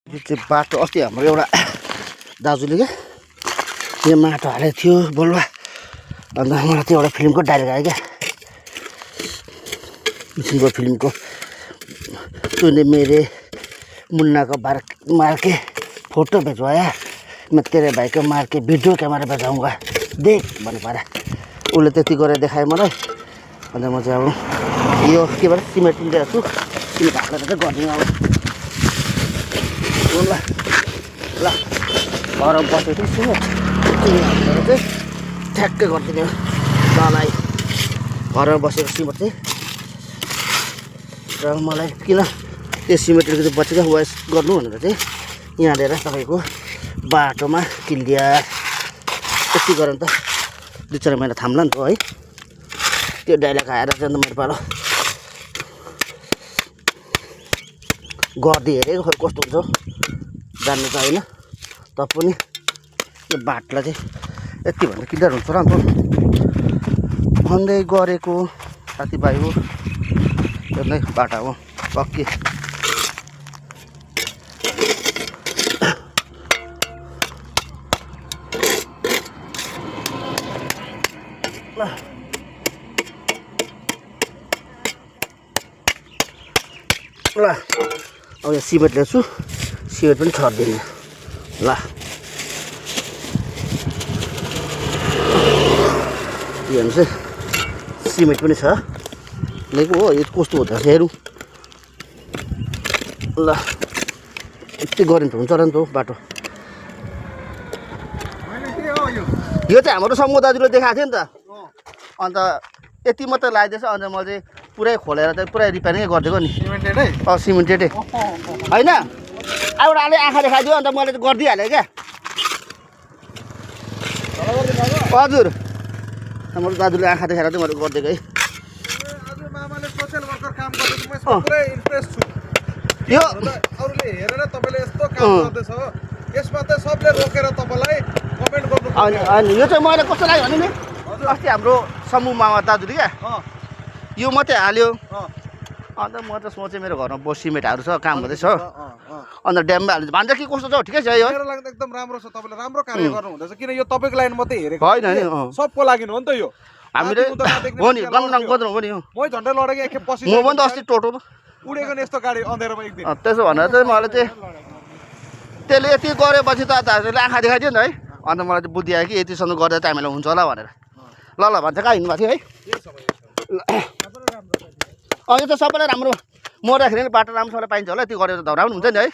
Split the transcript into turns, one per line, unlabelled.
यो चाहिँ बाटो अस्ति हाम्रो एउटा दाजुले क्या यहाँ माटो हालेको थियो बलुवा अन्त मलाई त्यो एउटा फिल्मको डाइरेक्ट आयो क्या किसिमको फिल्मको तूने मेरे मुन्ना को मार के फोटो भिजवाया मैं तेरे भाइ को मार के भिडियो क्यामेरा बजाउँगा देख भन्नु पर्यो उसले त्यति गरेर देखायो मलाई अन्त म चाहिँ अब यो के भन्छ सिमेन्ट लिएको छु सिमेन्ट हालेर चाहिँ गरिदिनु अब ल ल घरमा बसेको थिएँ हालेर चाहिँ ठ्याक्कै गरिदिने तँलाई घरमा बसेको सिमेन्ट चाहिँ र मलाई किन त्यो सिमेन्टको चाहिँ बचेको वेस्ट गर्नु भनेर चाहिँ यहाँ ल्याएर तपाईँको बाटोमा क्लियर यति गरेर त 2-4 महिना थाम्ला नि त है त्यो डाइरेक्ट आएर चाहिँ मैले पालो गर्दै हेरेको खै कस्तो हुन्छ जान्नु त होइन पनि यो बाटोलाई चाहिँ यति भन्दा क्लियर हुन्छ र भन्दै गरेको साथीभाइ हो त्यो नै बाटो हो पक्की ल अब यहाँ सिमेन्ट ल्याउँछु सिमेन्ट पनि छर्दिने ल यो हेर्नुहोस् है सिमेन्ट पनि छ लेको हो यो कस्तो हुँदो रहेछ हेरौँ ल यति गरिन्छ हुन्छ र नि त बाटो यो चाहिँ हाम्रो समूह दाजुले देखाएको थियो नि त अन्त यति मात्रै लगाइदिएछ अन्त म चाहिँ पुरै खोलेर चाहिँ पुरै रिपेयरिङै गरिदिएको नि सिमेन्टेडै होइन एउटा अलि आँखा देखाइदियो अन्त मैले चाहिँ गरिदिइहालेँ क्या हजुर हाम्रो दाजुले आँखा देखाएर चाहिँ मैले गरिदिएको है यो
अरूले हेरेर तपाईले यस्तो काम गर्दैछ यसमा त सबले रोकेर तपाईलाई कमेन्ट गर्नु
अनि यो चाहिँ मैले कस्तो लाग्यो भने नि अस्ति हाम्रो समूहमा दाजुले क्या यो मात्रै हाल्यो अन्त म त सोचेँ मेरो घरमा सिमेन्टहरू छ काम हुँदैछ अन्त ड्याममा हाल्नु भन्छ कि कस्तो छ ठिकै छ है
मेरो लागि त एकदम राम्रो छ तपाईले राम्रो कार्य गर्नु हुँदैछ किन यो तपाईको लाइन मात्रै हेरेको
होइन नि
सबको लागि हो नि त यो
हामीले हो नि गमनाङ गद्रो हो नि हो
मै झन्डै लडेको एकखेप पछि
म पनि त अस्ति टोटोमा
उडेको नि यस्तो गाडी अँधेरोमा एक दिन
त्यसो भनेर चाहिँ मलाई चाहिँ त्यसले यति गरेपछि त दाजुले आँखा देखाइदियो नि है अन्त मलाई चाहिँ बुद्धि आयो कि यतिसम्म गर्दा चाहिँ हामीलाई हुन्छ होला भनेर ल ल भन्छ कहाँ हिँड्नुभएको थियो है यो त सबैलाई राम्रो मर्दाखेरि नि बाटो राम्रोसँगले पाइन्छ होला यति गरेर धराउनु हुन्छ नि है